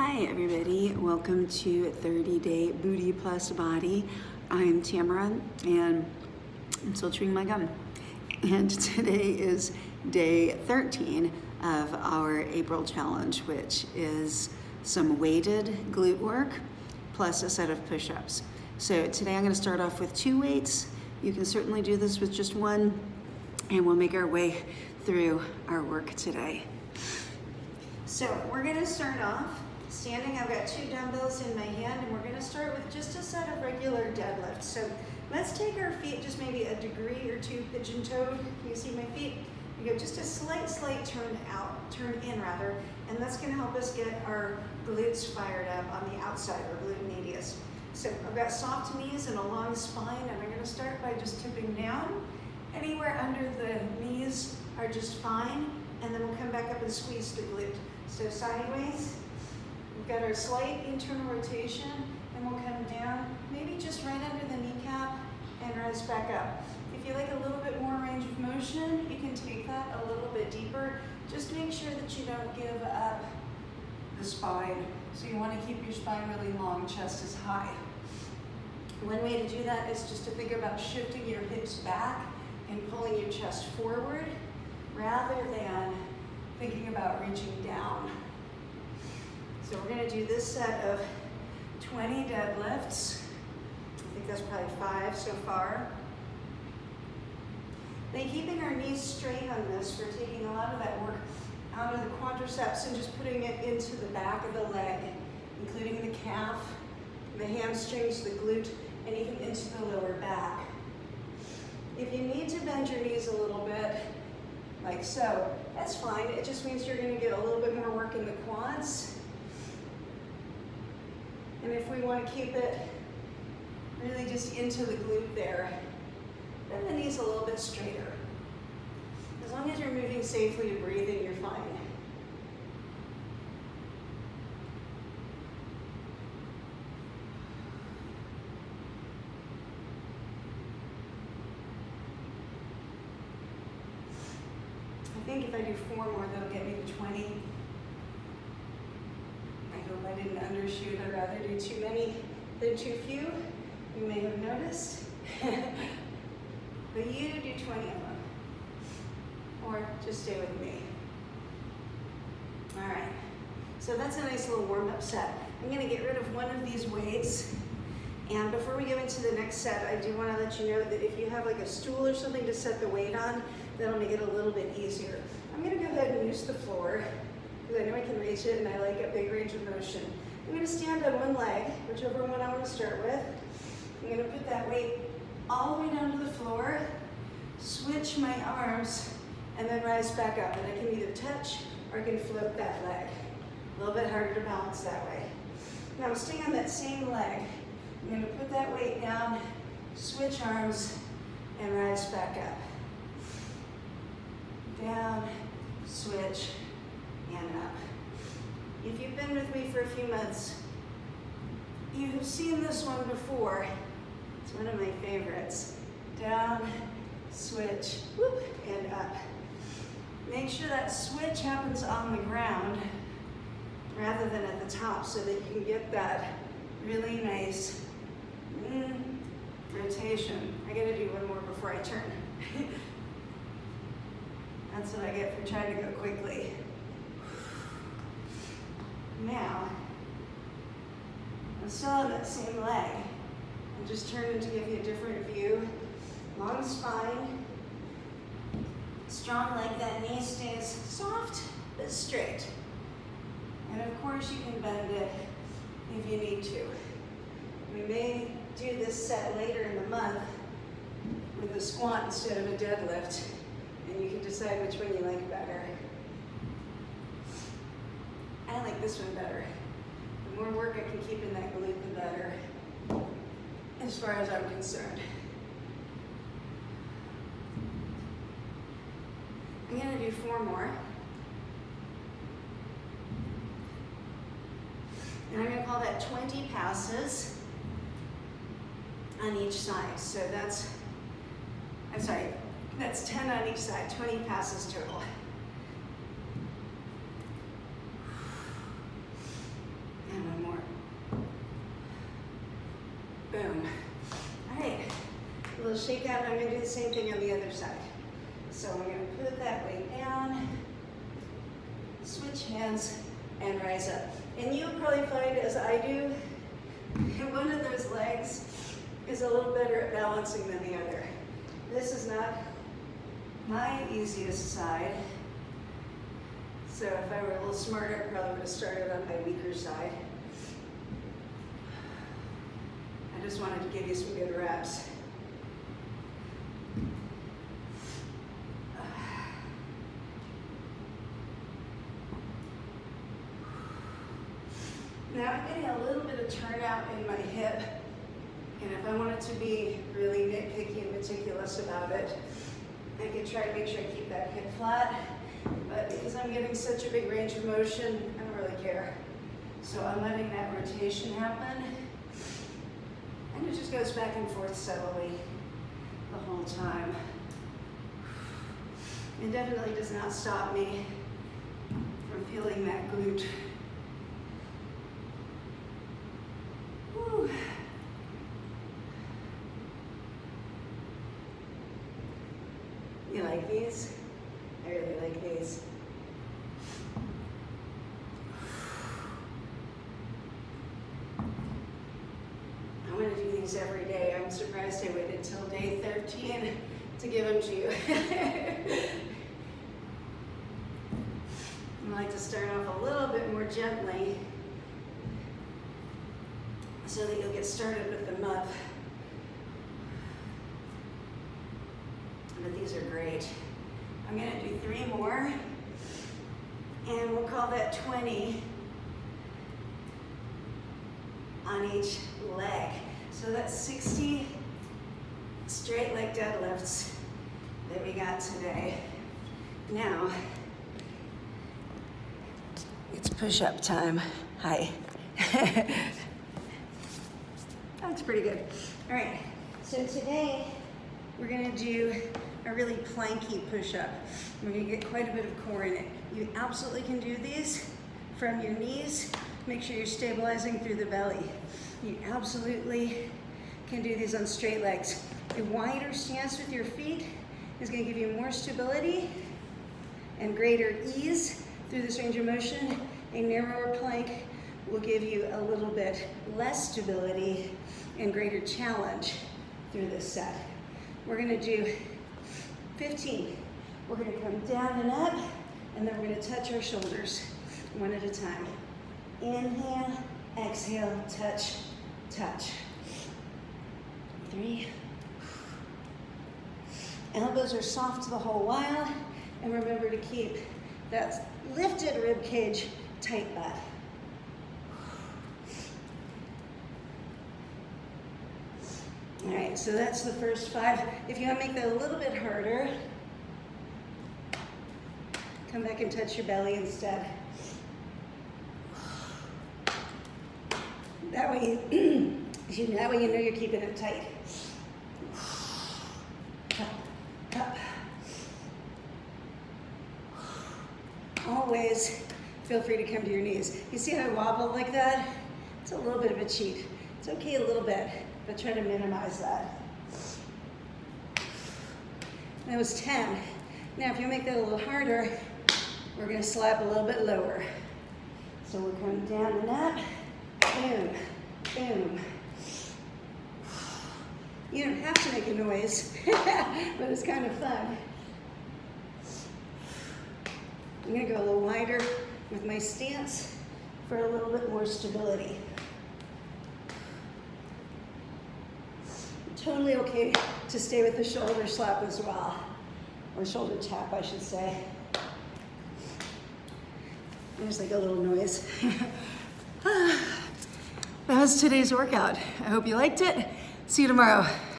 Hi everybody, welcome to 30-Day Booty Plus Body. I'm Tamara and I'm still chewing my gum. And today is day 13 of our April challenge, which is some weighted glute work plus a set of push-ups. So today I'm going to start off with 2 weights. You can certainly do this with just 1, and we'll make our way through our work today. So we're going to start off standing. I've got 2 dumbbells in my hand, and we're going to start with just a set of regular deadlifts. So let's take our feet just maybe a degree or 2 pigeon-toed. Can you see my feet? We go just a slight turn in, and that's going to help us get our glutes fired up on the outside, or glute medius. So I've got soft knees and a long spine, and I'm going to start by just tipping down. Anywhere under the knees are just fine, and then we'll come back up and squeeze the glute. So sideways, we've got our slight internal rotation, and we'll come down, maybe just right under the kneecap, and rise back up. If you like a little bit more range of motion, you can take that a little bit deeper. Just make sure that you don't give up the spine. So you want to keep your spine really long, chest is high. One way to do that is just to think about shifting your hips back and pulling your chest forward, rather than thinking about reaching down. So we're going to do this set of 20 deadlifts. I think that's probably 5 so far. Then keeping our knees straight on this, we're taking a lot of that work out of the quadriceps and just putting it into the back of the leg, including the calf, the hamstrings, the glute, and even into the lower back. If you need to bend your knees a little bit, like so, that's fine. It just means you're going to get a little bit more work in the quads. And if we want to keep it really just into the glute there, bend the knees a little bit straighter. As long as you're moving safely to breathing, you're fine. I think if I do 4 more, that'll get me to 20. I hope I didn't undershoot. I'd rather do too many than too few. You may have noticed. But you do 20 of them. Or just stay with me. All right. So that's a nice little warm-up set. I'm going to get rid of one of these weights. And before we go into the next set, I do want to let you know that if you have like a stool or something to set the weight on, that'll make it a little bit easier. I'm going to go ahead and use the floor, because I know I can reach it and I like a big range of motion. I'm going to stand on one leg, whichever one I want to start with. I'm going to put that weight all the way down to the floor, switch my arms, and then rise back up. And I can either touch or I can float that leg. A little bit harder to balance that way. Now I'm staying on that same leg. I'm going to put that weight down, switch arms, and rise back up. Down, switch, and up. If you've been with me for a few months, you've seen this one before. It's one of my favorites. Down, switch, whoop, and up. Make sure that switch happens on the ground rather than at the top, so that you can get that really nice rotation. I gotta do one more before I turn. That's what I get for trying to go quickly. Now, I'm still on that same leg. I'm just turning to give you a different view. Long spine, strong leg. That knee stays soft but straight. And of course you can bend it if you need to. We may do this set later in the month with a squat instead of a deadlift, and you can decide which one you like better. I like this one better. The more work I can keep in that glute, the better, as far as I'm concerned. I'm going to do 4 more. And I'm going to call that 20 passes on each side. So that's 10 on each side, 20 passes total. little shake out, and I'm gonna do the same thing on the other side. So I'm gonna put that weight down, switch hands, and rise up. And you'll probably find, as I do, one of those legs is a little better at balancing than the other. This is not my easiest side. So if I were a little smarter, I probably would have started on my weaker side. I just wanted to give you some good reps. Now I'm getting a little bit of turnout in my hip, and if I wanted to be really nitpicky and meticulous about it, I could try to make sure I keep that hip flat, but because I'm getting such a big range of motion, I don't really care. So I'm letting that rotation happen, and it just goes back and forth subtly the whole time. It definitely does not stop me from feeling that glute. Whew. You like these? I really like these. I'm going to do these every day. I'm surprised I waited till day 13 to give them to you. I like to start off a little bit more gently so that you'll get started with the month. But these are great. I'm going to do 3 more, and we'll call that 20 on each leg. So that's 60 straight leg deadlifts that we got today. Now, it's push-up time. Hi. That's pretty good. All right, so today we're gonna do a really planky push-up. We're gonna get quite a bit of core in it. You absolutely can do these from your knees. Make sure you're stabilizing through the belly. You absolutely can do these on straight legs. A wider stance with your feet is gonna give you more stability and greater ease through this range of motion. A narrower plank will give you a little bit less stability and greater challenge through this set. We're gonna do 15. We're gonna come down and up, and then we're gonna touch our shoulders one at a time. Inhale, exhale, touch, touch. 3. Elbows are soft the whole while, and remember to keep that lifted rib cage tight butt. All right, so that's the first 5. If you want to make that a little bit harder, come back and touch your belly instead. That way you know you're keeping it tight. Up, up. Always feel free to come to your knees. You see how I wobble like that? It's a little bit of a cheat. It's okay a little bit, but try to minimize that. That was 10. Now if you make that a little harder, we're gonna slap a little bit lower. So we're coming down and up, boom, boom. You don't have to make a noise, but it's kind of fun. I'm gonna go a little wider with my stance for a little bit more stability. Totally okay to stay with the shoulder slap as well, or shoulder tap, I should say. There's like a little noise. That was today's workout. I hope you liked it. See you tomorrow.